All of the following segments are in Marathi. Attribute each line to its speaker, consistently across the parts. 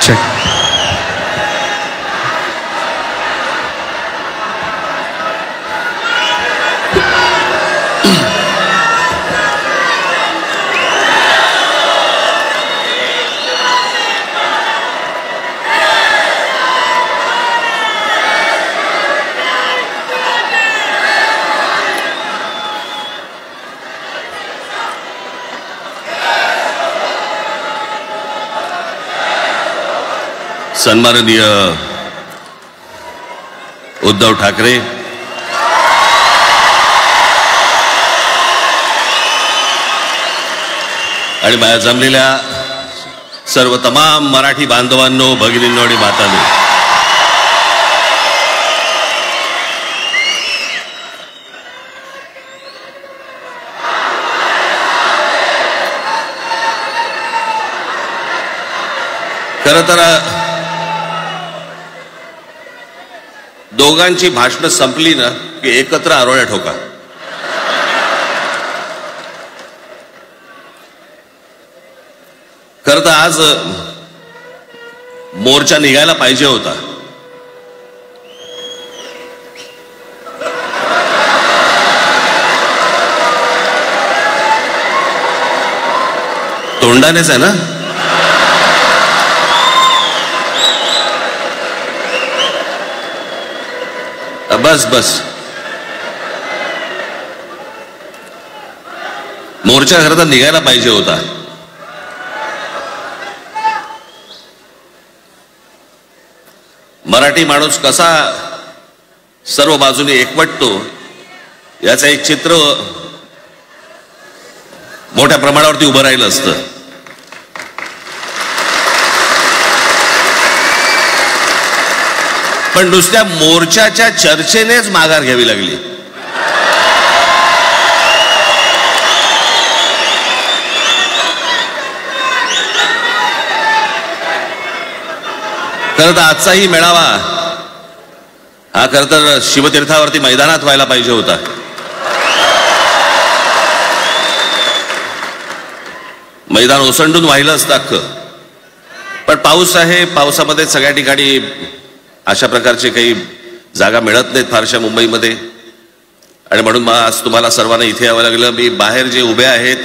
Speaker 1: check.
Speaker 2: सन्माननीय उद्धव ठाकरे, आणि माझ्या जमलेल्या सर्व तमाम मराठी बांधवांनो, भगिनींनो आणि मातांनो, खरं तर दोघांची भाषणं संपली ना की एकत्र आरोळ्या ठोका. खरं तर आज मोर्चा निघायला पाहिजे होता. तोंडानेच आहे ना. बस बस मोर्चा खरं तर निघायला पाहिजे होता. मराठी माणूस कसा सर्व बाजूने एकवटतो याचं एक चित्र मोठ्या प्रमाणावरती उभं राहिलं असतं. पण नुसत्या मोर्चाच्या चर्चेनेच माघार घ्यावी लागली. खरं तर आजचाही मेळावा हा खरं तर शिवतीर्थावरती मैदानात व्हायला पाहिजे होता. मैदान ओसंडून वाहिलं असतं अख्खं. पण पाऊस आहे, पावसामध्ये सगळ्या ठिकाणी अशा प्रकारचे काही जागा मिळत नाहीत फारशा मुंबईमध्ये, आणि म्हणून आज तुम्हाला सर्वांना इथे यावं लागलं. मी बाहेर जे उभे आहेत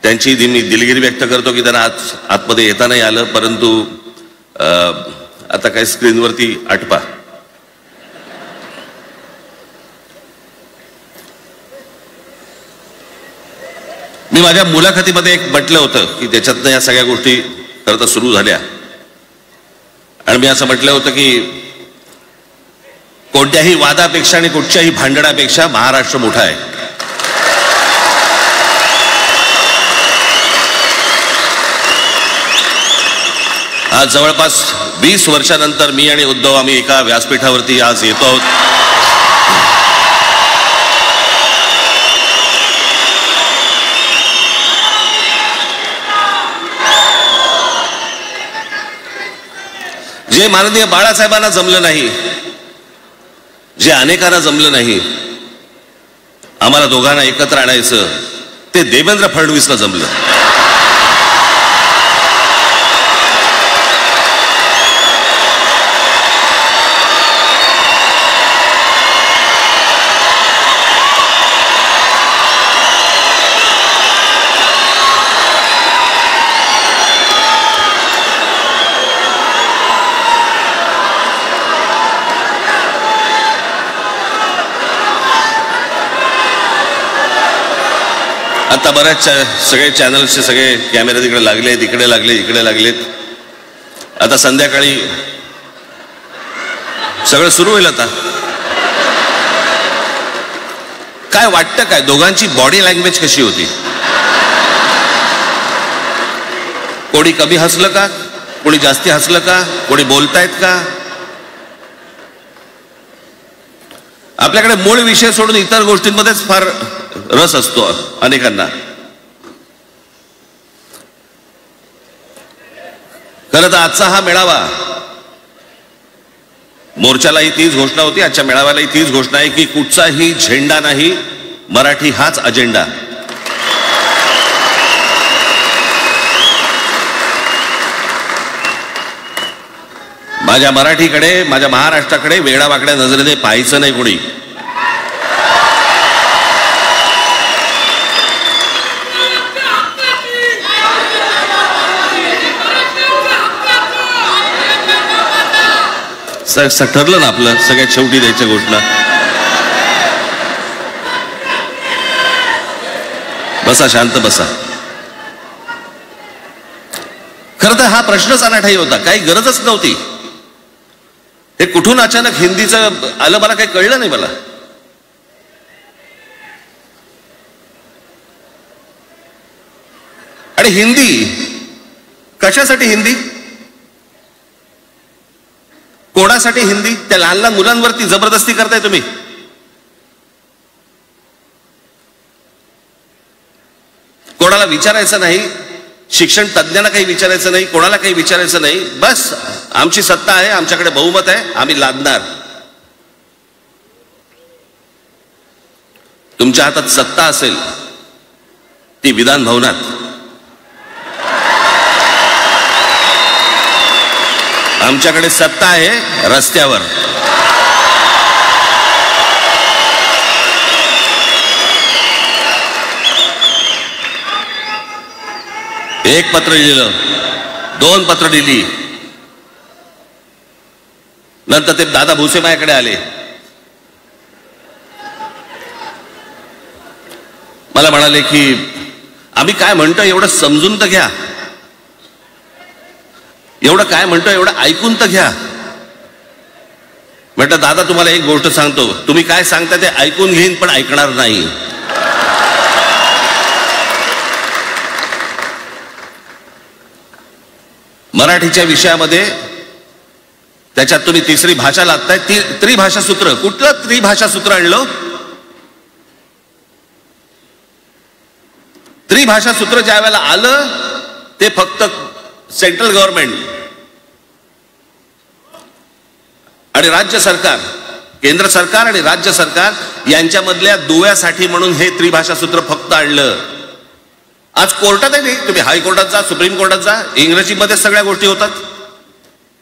Speaker 2: त्यांची मी दिलगिरी व्यक्त करतो की त्यांना आतमध्ये येता नाही आलं, परंतु आता काही स्क्रीनवरती आटपा. मी माझ्या मुलाखतीमध्ये एक म्हटलं होतं की त्याच्यातनं या सगळ्या गोष्टी खरं तर सुरू झाल्या, आणि मी असं म्हटलं होतं की कोणत्याही वादापेक्षा आणि कुठच्याही भांडणापेक्षा महाराष्ट्र मोठा आहे. आज जवळपास 20 वर्षानंतर मी आणि उद्धव आम्ही एका व्यासपीठावरती आज येतो आहोत. जे माननीय बाळासाहेबांना जमलं नाही, जे अनेकांना जमलं नाही आम्हाला दोघांना एकत्र आणायचं, ते देवेंद्र फडणवीसला जमलं. आता बऱ्याच सगळे चॅनल्सचे सगळे कॅमेरे तिकडे लागलेत, इकडे लागलेत. आता संध्याकाळी सगळं सुरू होईल. आता काय वाटतं, काय दोघांची बॉडी लँग्वेज कशी होती? कोणी कमी हसलं का, कोणी जास्ती हसलं का, कोणी बोलतायत का? आपल्याकडे मूळ विषय सोडून इतर गोष्टींमध्येच फार रस असतो अनेकांना. खरं तर आजचा हा मेळावा, मोर्चालाही तीच घोषणा होती, आजच्या मेळाव्यालाही तीच घोषणा आहे की कुठचाही झेंडा नाही, मराठी हाच अजेंडा. माझ्या मराठीकडे, माझ्या महाराष्ट्राकडे वेडावाकड्या नजरेने पाहायचं नाही कोणी. ठरलं ना आपलं सगळ्यात शेवटी द्यायच्या घोषणा. बसा, शांत बसा. खरं तर हा प्रश्नच अनाठाई होता, काही गरजच नव्हती. हे कुठून अचानक हिंदीचं आलं मला काही कळलं नाही मला. आणि हिंदी कशासाठी? हिंदी कोणासाठी? हिंदी त्या लहान लहान मुलांवरती जबरदस्ती करताय तुम्ही. कोणाला विचारायचं नाही, शिक्षण तज्ञांना काही विचारायचं नाही, कोणाला काही विचारायचं नाही. बस आमची सत्ता आहे, आमच्याकडे बहुमत आहे, आम्ही लादणार. तुमच्या हातात सत्ता असेल ती विधान भवनात, आमच्याकडे सत्ता आहे रस्त्यावर. एक पत्र लिहिलं, 2 पत्र लिहिली, नंतर ते दादा भुसे माझ्याकडे आले. मला म्हणाले की आम्ही काय म्हणतो एवढं समजून तर घ्या, एवढं काय म्हणतो एवढं ऐकून तर घ्या. म्हटलं दादा तुम्हाला एक गोष्ट सांगतो, तुम्ही काय सांगता ते ऐकून घेईन पण ऐकणार नाही. मराठीच्या विषयामध्ये त्याच्यात तुम्ही तिसरी भाषा लादताय. त्रिभाषा सूत्र, कुठलं त्रिभाषा सूत्र आणलं? त्रिभाषा सूत्र ज्या वेळेला आलं ते फक्त सेंट्रल गव्हर्नमेंट आणि राज्य सरकार, केंद्र सरकार आणि राज्य सरकार यांच्यामधल्या दुव्यासाठी म्हणून हे त्रिभाषा सूत्र फक्त आणलं. आज कोर्टातही नाही, तुम्ही हायकोर्टात जा, सुप्रीम कोर्टात जा, इंग्रजीमध्ये सगळ्या गोष्टी होतात.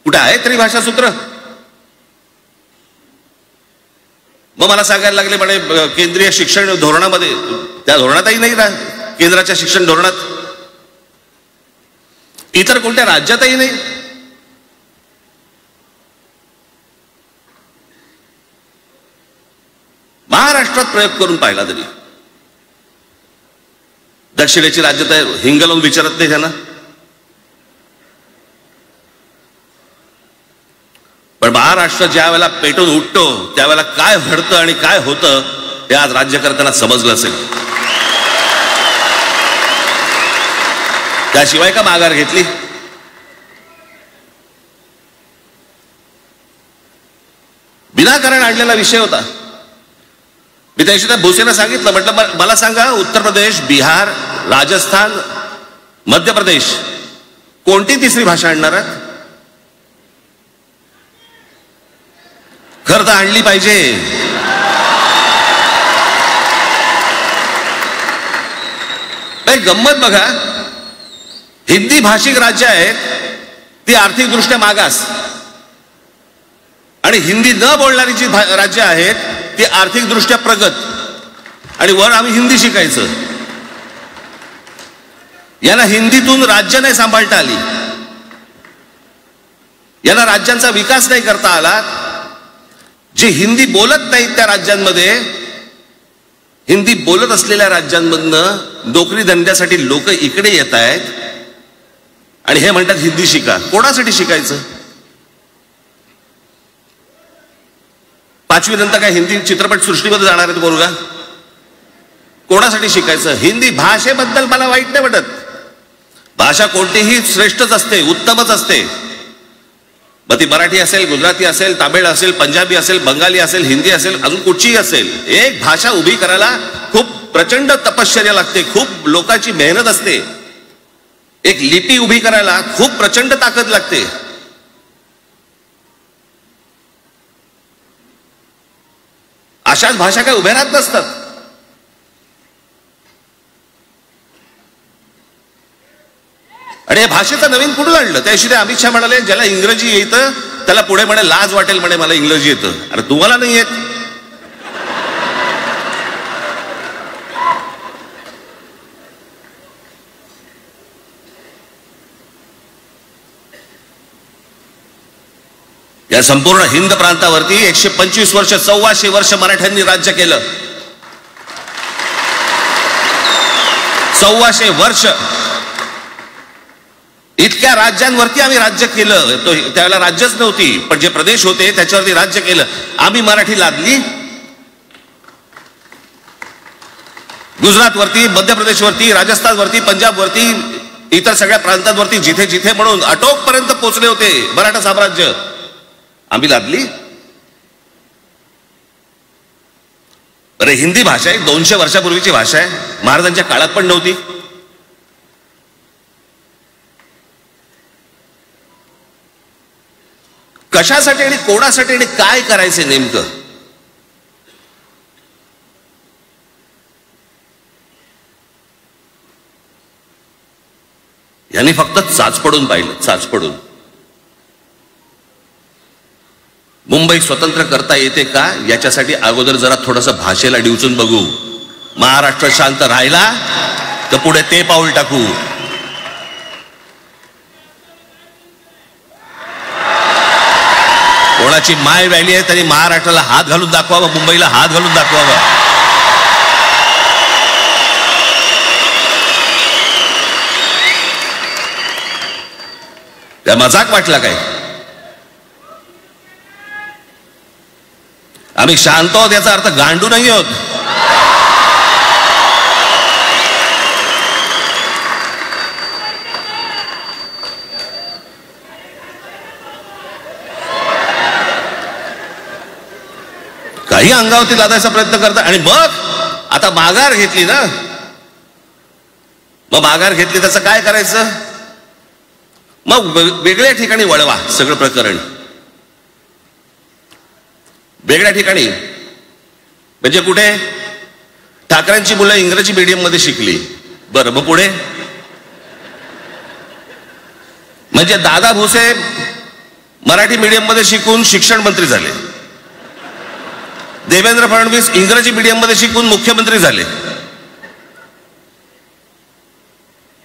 Speaker 2: कुठे आहे त्रिभाषा सूत्र? मग मला सांगायला लागले म्हणे केंद्रीय शिक्षण धोरणामध्ये, त्या धोरणातही नाही ना, केंद्राच्या शिक्षण धोरणात, इतर कोणत्या राज्यातही नाही. महाराष्ट्रात प्रयोग करून पाहिला तरी दक्षिणेची राज्य तर हिंग लावून विचारत नाही त्यांना. पण महाराष्ट्र ज्या वेळेला पेटून उठतो त्यावेळेला काय घडतं आणि काय होतं हे आज राज्यकर्त्यांना समजलं असेल. त्याशिवाय का माघार घेतली? विनाकारण आणलेला विषय होता. मी त्या दिवशी भुसेंना सांगितलं, म्हटलं मला सांगा उत्तर प्रदेश, बिहार, राजस्थान, मध्य प्रदेश कोणती तिसरी भाषा आणणार आहेत? खरं तर आणली पाहिजे. गंमत बघा, हिंदी भाषिक राज्य आहेत ती आर्थिकदृष्ट्या मागास, आणि हिंदी न बोलणारी जी राज्य आहेत ती आर्थिकदृष्ट्या प्रगत, आणि वर आम्ही हिंदी शिकायचं. यांना हिंदीतून राज्य नाही सांभाळता आली, यांना राज्यांचा विकास नाही करता आला. जे हिंदी बोलत नाहीत त्या राज्यांमध्ये, हिंदी बोलत असलेल्या राज्यांमधनं नोकरी धंद्यासाठी लोक इकडे येत आहेत आणि हे म्हणतात हिंदी शिका. कोणासाठी शिकायचं? 5वी नंतर काय हिंदी चित्रपट सृष्टीमध्ये जाणार आहेत मुलगा? कोणासाठी शिकायचं? हिंदी भाषेबद्दल मला वाईट नाही वाटत, भाषा कोणतीही श्रेष्ठच असते, उत्तमच असते. मग ती मराठी असेल, गुजराती असेल, तामिळ असेल, पंजाबी असेल, बंगाली असेल, हिंदी असेल, अजून कुठचीही असेल. एक भाषा उभी करायला खूप प्रचंड तपश्चर्या लागते, खूप लोकांची मेहनत असते. एक लिपी उभी करायला खूप प्रचंड ताकद लागते. अशाच भाषा काय उभ्या राहत नसतात. आणि या भाषेचं नवीन कुठून आणलं? त्याशिवाय अमित शहा म्हणाले ज्याला इंग्रजी येतं त्याला पुढे म्हणे लाज वाटेल, म्हणे मला इंग्रजी येतं. अरे तुम्हाला नाही येत? या संपूर्ण हिंद प्रांतावरती 125 वर्ष 1400 वर्ष मराठ्यांनी राज्य केलं. 1400 वर्ष इतक्या राज्यांवरती आम्ही राज्य केलं. तो त्यावेळेला राज्यच नव्हती, पण जे प्रदेश होते त्याच्यावरती राज्य केलं. आम्ही मराठी लादली गुजरातवरती, मध्य प्रदेशवरती, राजस्थानवरती, पंजाबवरती, इतर सगळ्या प्रांतांवरती जिथे जिथे म्हणून अटोकपर्यंत पोहोचले होते मराठा साम्राज्य, आम्ही लादली. अरे हिंदी भाषा आहे, 200 वर्षापूर्वीची भाषा आहे, महाराजांच्या काळात पण नव्हती. कशासाठी आणि कोणासाठी आणि काय करायचे नेमकं? यांनी फक्त चाचपडून पाहिलं, चाचपडून. मुंबई स्वतंत्र करता येते का याच्यासाठी अगोदर जरा थोडंसं भाषेला डिवचून बघू. महाराष्ट्र शांत राहिला तर पुढे ते पाऊल टाकू. कोणाची माय व्हॅली आहे तरी महाराष्ट्राला हात घालून दाखवावं, मुंबईला हात घालून दाखवावं. त्या मजाक वाटला काय? आम्ही शांत आहोत याचा अर्थ गांडू नाही आहोत. काही अंगावरती लादायचा प्रयत्न करता आणि मग आता माघार घेतली ना, मग माघार घेतली त्याचं काय करायचं? मग वेगळ्या ठिकाणी वळवा सगळं प्रकरण. वेगळ्या ठिकाणी म्हणजे कुठे? ठाकरेंची मुलं इंग्रजी मीडियम मध्ये शिकली, बरं, मग पुढे? म्हणजे दादा भुसे मराठी मीडियम मध्ये शिकून शिक्षण मंत्री झाले, देवेंद्र फडणवीस इंग्रजी मीडियम मध्ये शिकून मुख्यमंत्री झाले.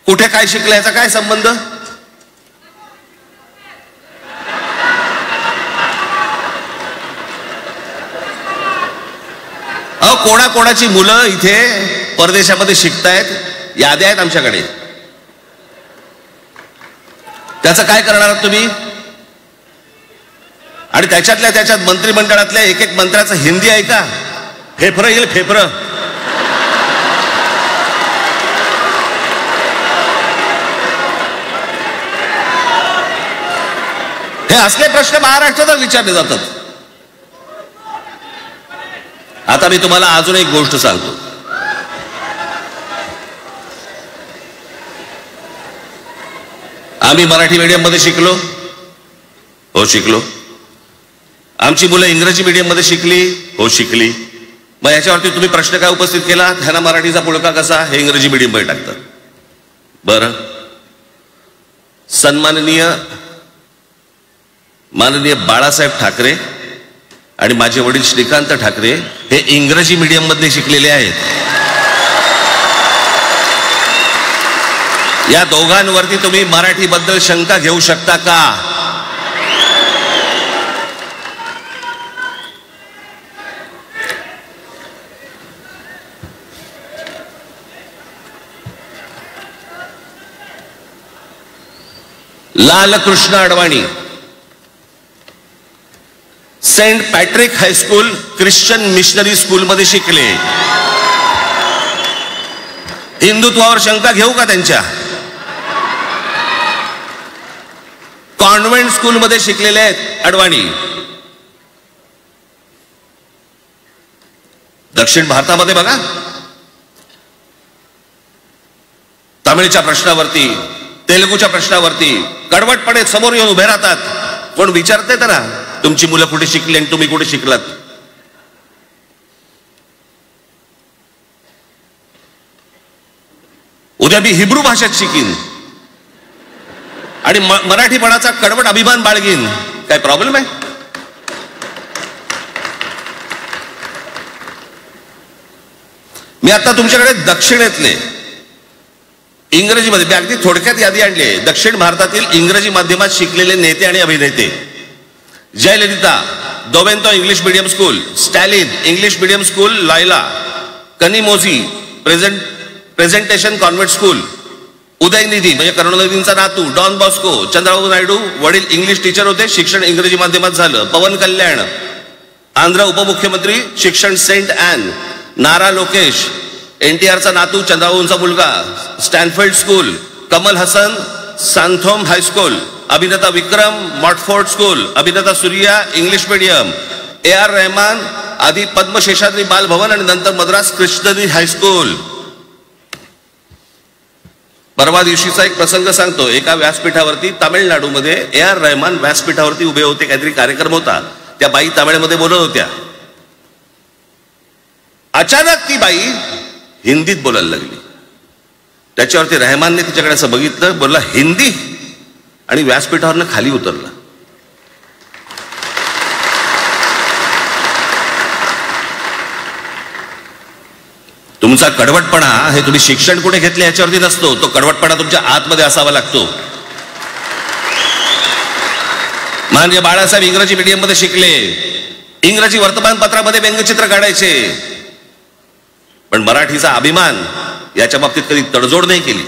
Speaker 2: कुठे काय शिकले याचा काय संबंध? कोणाकोणाची मुलं इथे परदेशामध्ये शिकतायत, याद्या आहेत आमच्याकडे. त्याचं काय करणार आहात तुम्ही? आणि त्याच्यातल्या त्याच्यात मंत्रिमंडळातल्या एक एक मंत्र्याचं हिंदी आहे का? फेफरं येईल, फेफरं. हे असले प्रश्न महाराष्ट्रात विचारले जातात. आता मी तुम्हाला अजून एक गोष्ट सांगतो. आम्ही मराठी मीडियम मध्ये शिकलो, हो शिकलो. आमची मुलं इंग्रजी मीडियम मध्ये शिकली, हो शिकली. मग याच्यावरती तुम्ही प्रश्न काय उपस्थित केला? ह्यांना मराठीचा पुळका कसा? हे इंग्रजी मीडियम मध्ये टाकतात. बरं, सन्माननीय माननीय बाळासाहेब ठाकरे आणि माझे वडील श्रीकांत ठाकरे हे इंग्रजी मीडियम मध्ये शिकलेले आहेत. या दोघांवरती तुम्ही मराठीबद्दल शंका घेऊ शकता का? Lalkrishna Advani saint Patrick high school Christian missionary school मध्ये शिकले. हिंदुत्वावर शंका घेऊ का त्यांच्या? कॉन्व्हेंट स्कूल मध्ये शिकलेले आहेत अडवाणी. दक्षिण भारतामध्ये बघा, तमिळच्या प्रश्नावरती, तेलुगूच्या प्रश्नावरती कडवटपणे समोर येऊन उभे राहतात. कोण विचारते ना तुमची मुलं कुठे शिकली आणि तुम्ही कुठे शिकलात? उद्या मी हिब्रू भाषेत शिकीन आणि मराठीपणाचा कडवट अभिमान बाळगीन, काय प्रॉब्लेम आहे? मी आता तुमच्याकडे दक्षिणेतले इंग्रजीमध्ये अगदी थोडक्यात यादी आणली आहे. दक्षिण भारतातील इंग्रजी माध्यमात शिकलेले नेते आणि अभिनेते: जयललिता दोवेंतो English medium school, Stalin English medium school लायला, Kanimozhi Presentation Convent School, Udhayanidhi म्हणजे करुणानिधींचा नातू डॉन बॉस्को, चंद्रबाबू नायडू वडील इंग्लिश टीचर होते, शिक्षण इंग्रजी माध्यमात झालं. पवन कल्याण आंध्र उपमुख्यमंत्री, शिक्षण सेंट ॲन. नारा लोकेश NTRचा नातू चंद्रबाबूंचा मुलगा, Stanford school. Kamal Hasan Santhome high school. अभिनेता विक्रम मॉटफोर्ड स्कूल. अभिनेता Suriya English medium. AR Rahman आधी पद्मशेषाद्री बालभवन आणि नंतर मद्रास कृष्णनी हायस्कूल. परवा दिवशीचा एक प्रसंग सांगतो. एका व्यासपीठावरती तामिळनाडूमध्ये AR रहमान व्यासपीठावरती उभे होते, काहीतरी कार्यक्रम होता, त्या बाई तामिळमध्ये बोलत होत्या. अचानक ती बाई हिंदीत बोलायला लागली. त्याच्यावरती रहमानने तिच्याकडे असं बघितलं, बोलला हिंदी, आणि व्यासपीठावरनं खाली उतरला. तुमचा कडवटपणा हे तुम्ही शिक्षण कुठे घेतले याच्यावरती नसतो, तो कडवटपणा तुमच्या आतमध्ये असावा लागतो. म्हणजे बाळासाहेब इंग्रजी मीडियम मध्ये शिकले, इंग्रजी वर्तमानपत्रामध्ये व्यंगचित्र काढायचे, पण मराठीचा अभिमान याच्या बाबतीत कधी तडजोड नाही केली.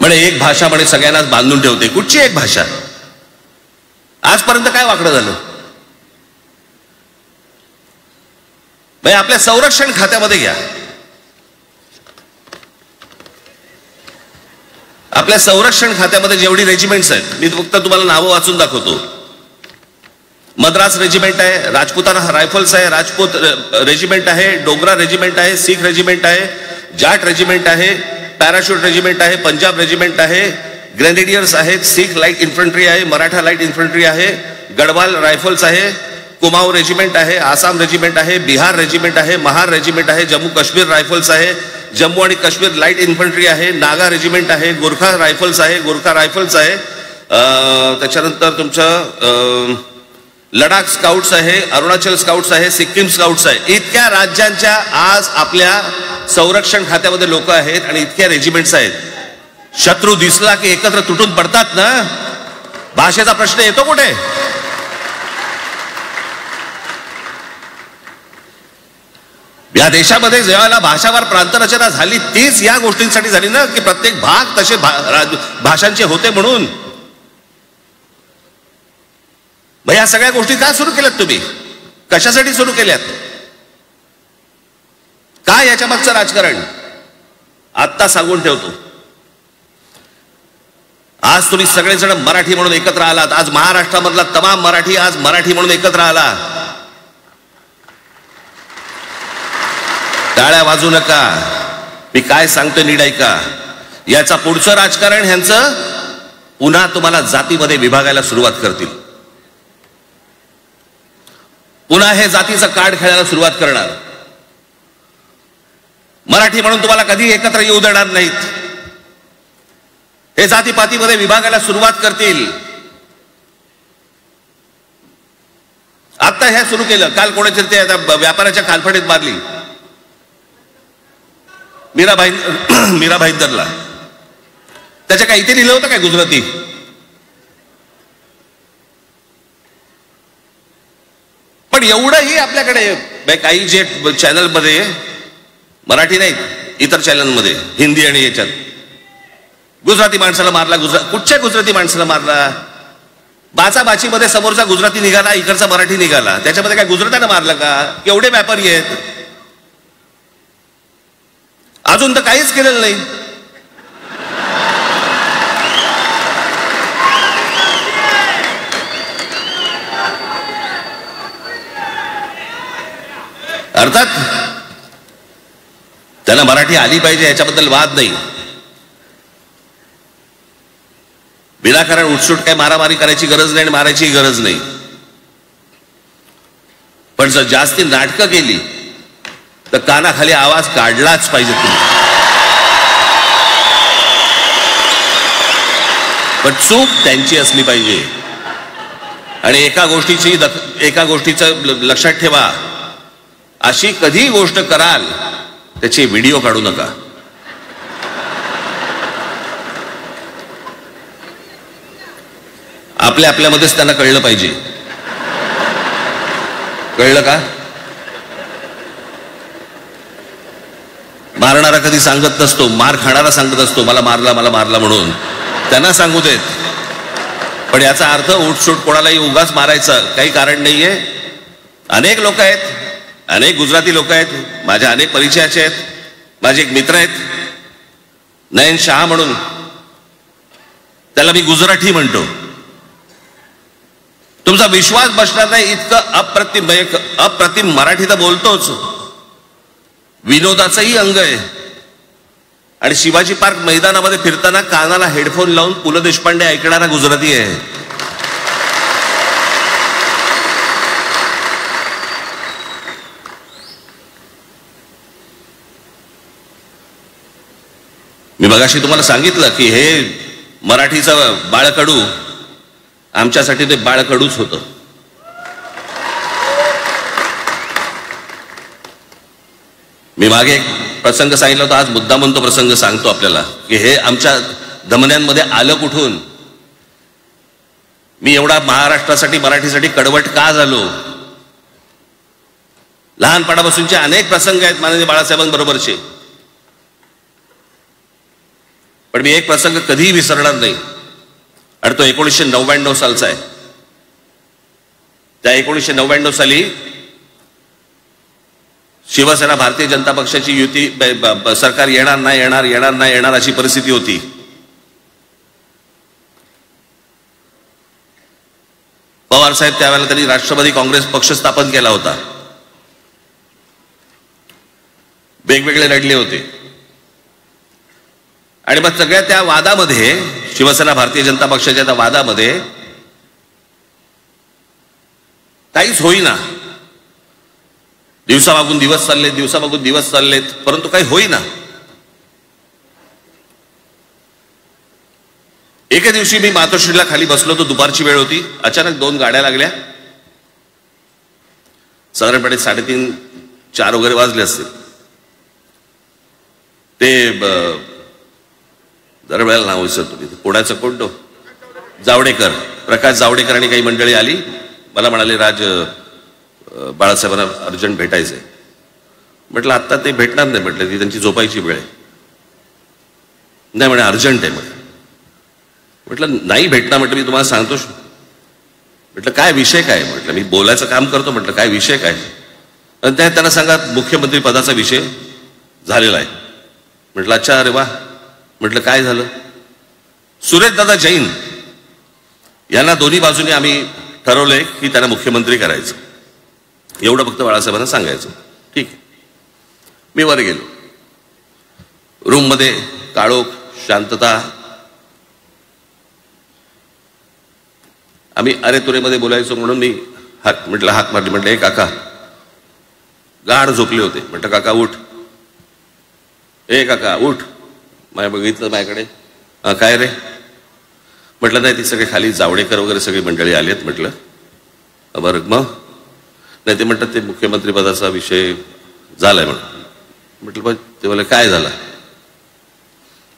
Speaker 2: म्हणे एक भाषा म्हणे सगळ्यांनाच बांधून ठेवते. कुठची एक भाषा? आजपर्यंत काय वाकडं झालं? भाई आपल्या संरक्षण खात्यामध्ये घ्या. आपल्या संरक्षण खात्यामध्ये जेवढी रेजिमेंट्स आहेत, मी फक्त तुम्हाला नावं वाचून दाखवतो. मद्रास रेजिमेंट आहे, राजपुताना रायफल्स आहे, राजपूत रेजिमेंट आहे, डोगरा रेजिमेंट आहे, सीख रेजिमेंट आहे, जाट रेजिमेंट आहे, पॅराशूट रेजिमेंट आहे, पंजाब रेजिमेंट आहे, ग्रेनेडियर्स आहेत, सीख लाईट इन्फंट्री आहे, मराठा लाईट इन्फंट्री आहे, गढवाल रायफल्स आहे, कुमाऊ रेजिमेंट आहे, आसाम रेजिमेंट आहे, बिहार रेजिमेंट आहे, महार रेजिमेंट आहे, जम्मू काश्मीर रायफल्स आहे, जम्मू आणि काश्मीर लाईट इन्फंट्री आहे, नागा रेजिमेंट आहे, गोरखा रायफल्स आहे, गोरखा रायफल्स आहे, त्याच्यानंतर तुमचं लडाख स्काउट्स आहे, अरुणाचल स्काउट्स आहे, सिक्कीम स्काउट्स आहे. इतक्या राज्यांच्या आज आपल्या संरक्षण खात्यामध्ये लोक आहेत आणि इतक्या रेजिमेंट्स आहेत. शत्रू दिसला की एकत्र तुटून पडतात ना. भाषेचा प्रश्न येतो कुठे? या देशामध्ये जेव्हा भाषावार प्रांतरचना झाली तीच या गोष्टींसाठी झाली ना, की प्रत्येक भाग तसे भाषांचे होते म्हणून. मग या सगळ्या गोष्टी का सुरू केल्यात तुम्ही? कशासाठी सुरू केल्यात? काय याच्या मागचं राजकारण? आत्ता सांगून ठेवतो. आज तुम्ही सगळेजण मराठी म्हणून एकत्र आलात. आज महाराष्ट्रामधला तमाम मराठी आज मराठी म्हणून एकत्र आला. टाळ्या वाजू नका. मी काय सांगतोय नीट ऐका. याचा पुढचं राजकारण ह्यांचं पुन्हा तुम्हाला जातीमध्ये विभागायला सुरुवात करतील. पुन्हा हे जातीचं कार्ड खेळायला सुरुवात करणार. मराठी म्हणून तुम्हाला कधी एकत्र येऊ देणार नाहीत. हे जातीपातीमध्ये विभागायला सुरुवात करतील. आता हे सुरू केलं. काल कोणाच्या ते व्यापाऱ्याच्या कानफडीत मारली मीरा भाईंदरला. त्याच्या काय इथे लिहिलं होतं काय गुजराती? पण एवढंही आपल्याकडे काही जे चॅनलमध्ये मराठी नाहीत, इतर चॅनलमध्ये हिंदी आणि याच्यात गुजराती माणसाला मारला. कुठच्या गुजराती माणसाला मारला? बाचाबाचीमध्ये समोरचा गुजराती निघाला, इकडचा मराठी निघाला. त्याच्यामध्ये काय गुजरात्यानं मारलं का? केवढे व्यापारी आहेत. अजून तर काहीच केलेलं नाही. अर्थात त्यांना मराठी आली पाहिजे याच्याबद्दल वाद नाही. विनाकारण उठसूट काय मारामारी करायची गरज नाही आणि मारायची गरज नाही. पण जर जास्ती नाटकं केली तर कानाखाली आवाज काढलाच पाहिजे तुम्ही. पण चूक त्यांची असली पाहिजे. आणि एका गोष्टीचं लक्षात ठेवा, अशी कधी गोष्ट कराल त्याची व्हिडिओ काढू नका. आपल्यामध्येच त्यांना कळलं पाहिजे. कळलं का? मारणारा कधी सांगत नसतो, मार खाणारा सांगत असतो मला मारला म्हणून. त्यांना सांगू देत. पण याचा अर्थ उठसूट कोणालाही उगाच मारायचं काही कारण नाहीये. अनेक लोक आहेत, अनेक गुजराती लोक आहेत, माझ्या अनेक परिचयाचे आहेत. माझे एक मित्र आहेत नयन शहा म्हणून, त्याला मी गुजराती म्हणतो. तुमचा विश्वास बसणार नाही इतकं अप्रतिम मराठी तर बोलतोच, विनोदाचंही अंग आहे. आणि शिवाजी पार्क मैदानामध्ये फिरताना कानाला हेडफोन लावून पु ल देशपांडे ऐकणारा गुजराती आहे. मी मगाशी तुम्हाला सांगितलं की हे मराठीचं बाळकडू, आमच्यासाठी ते बाळकडूच होतं. मी मागे एक प्रसंग सांगितला होता, आज मुद्दा म्हणतो प्रसंग सांगतो आपल्याला की हे आमच्या धमन्यांमध्ये आलं कुठून. मी एवढा महाराष्ट्रासाठी मराठीसाठी कडवट का झालो. लहानपणापासूनचे अनेक प्रसंग आहेत माननीय बाळासाहेबांबरोबरचे, पण मी एक प्रसंग कधीही विसरणार नाही. आणि तो 1999 सालचा आहे. त्या 1999 साली शिवसेना भारतीय जनता पक्षाची युती सरकार येणार नाही अशी परिस्थिती होती. पवार साहेब त्यावेळेला त्यांनी राष्ट्रवादी काँग्रेस पक्ष स्थापन केला होता. वेगवेगळे लढले होते. आणि मग सगळ्या त्या वादामध्ये, शिवसेना भारतीय जनता पक्षाच्या त्या वादामध्ये काहीच होईना. दिवसामागून दिवस चाललेत परंतु काही होईना. एके दिवशी मी मातोश्रीला खाली बसलो होतो, दुपारची वेळ होती. अचानक 2 गाड्या लागल्या. साधारणपणे 3:30-4 वगैरे वाजले असतील. ते दरवेळेला नाव विसरतो मी, पुण्याचं कोणतो जावडेकर, प्रकाश जावडेकर आणि काही मंडळी आली. मला म्हणाले राज बाळासाहेबांना अर्जंट भेटायचंय. म्हटलं आत्ता ते भेटणार नाही. म्हटलं ती त्यांची झोपायची वेळ आहे. नाही म्हणे अर्जंट आहे. म्हटलं नाही भेटणार. म्हटलं मी तुम्हाला सांगतो. म्हटलं काय विषय काय. म्हटलं मी बोलायचं काम करतो. म्हटलं काय विषय काय. आणि त्यांना सांगा मुख्यमंत्री पदाचा विषय झालेला आहे. म्हटलं अच्छा, अरे वा. म्हटलं काय झालं. सुरेशदादा जैन यांना दोन्ही बाजूने आम्ही ठरवलंय की त्यांना मुख्यमंत्री करायचं. एवढं फक्त बाळासाहेबांना सांगायचं. ठीक आहे. मी वर गेलो. रूममध्ये काळोख, शांतता. आम्ही अरे तुरेमध्ये बोलायचो म्हणून मी हाक मारली. म्हटलं हे काका गाढ झोपले होते. म्हटलं काका उठ. ए काका उठ. माझ्या बघितलं माझ्याकडे. काय रे. म्हटलं नाही ती सगळे खाली जावडेकर वगैरे सगळी मंडळी आली आहेत. म्हटलं बरं मग. नाही ते म्हणतात ते मुख्यमंत्री पदाचा विषय झालाय म्हणून. म्हटलं पण ते मला काय झालं.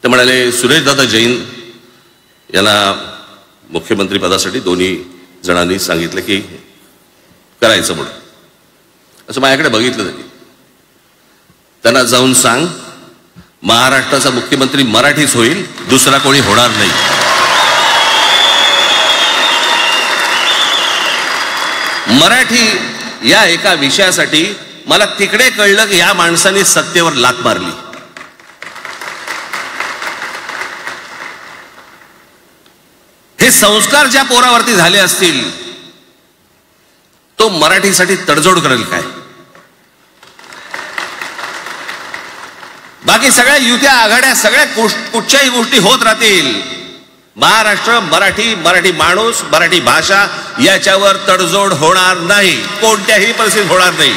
Speaker 2: ते म्हणाले सुरेशदादा जैन यांना मुख्यमंत्री पदासाठी दोन्ही जणांनी सांगितलं की करायचं म्हणून. असं माझ्याकडे बघितलं त्यांनी. त्यांना जाऊन सांग महाराष्ट्राचा मुख्यमंत्री मराठीच होईल, दुसरा कोणी होणार नाही. मराठी या एका विषयासाठी मला तिकडे कळलं की या माणसाने सत्तेवर लाथ मारली. हे संस्कार ज्या पोरावरती झाले असतील तो मराठीसाठी तडजोड करेल काय. बाकी सगळ्या युत्या आघाड्या सगळ्या कुठच्याही गोष्टी होत राहतील. महाराष्ट्र, मराठी माणूस, मराठी भाषा याच्यावर तडजोड होणार नाही. कोणत्याही परिस्थितीत होणार नाही.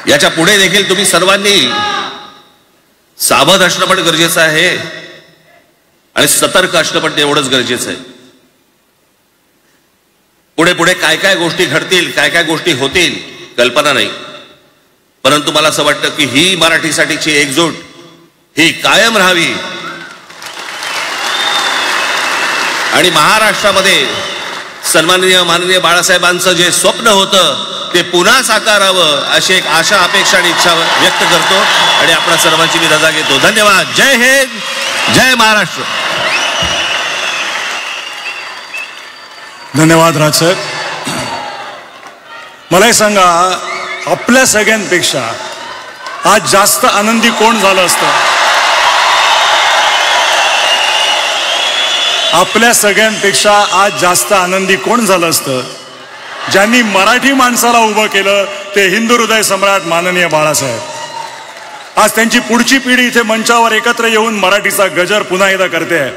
Speaker 2: याच्या पुढे देखील तुम्ही सर्वांनी सावध असणं पण गरजेचं आहे आणि सतर्क असणं पण तेवढंच गरजेचं आहे. पुढे पुढे काय काय गोष्टी घडतील, काय काय गोष्टी होतील कल्पना नाही, परंतु मला असं वाटतं की ही मराठीसाठीची एकजूट ही कायम राहावी आणि महाराष्ट्रामध्ये सन्माननीय माननीय बाळासाहेबांचं जे स्वप्न होतं ते पुन्हा साकारावं अशी एक आशा, अपेक्षा आणि इच्छा व्यक्त करतो आणि आपल्या सर्वांची मी रजा घेतो. धन्यवाद. जय हिंद, जय महाराष्ट्र.
Speaker 1: धन्यवाद राज साहेब. मला एक सांगा, आपल्या सगळ्यांपेक्षा आज जास्त आनंदी कोण झालं असतं? आपल्या सगळ्यांपेक्षा आज जास्त आनंदी कोण झालं असतं? ज्यांनी मराठी माणसाला उभं केलं ते हिंदू हृदय सम्राट माननीय बाळासाहेब. आज त्यांची पुढची पिढी इथे मंचावर एकत्र येऊन मराठीचा गजर पुन्हा एकदा करते आहे.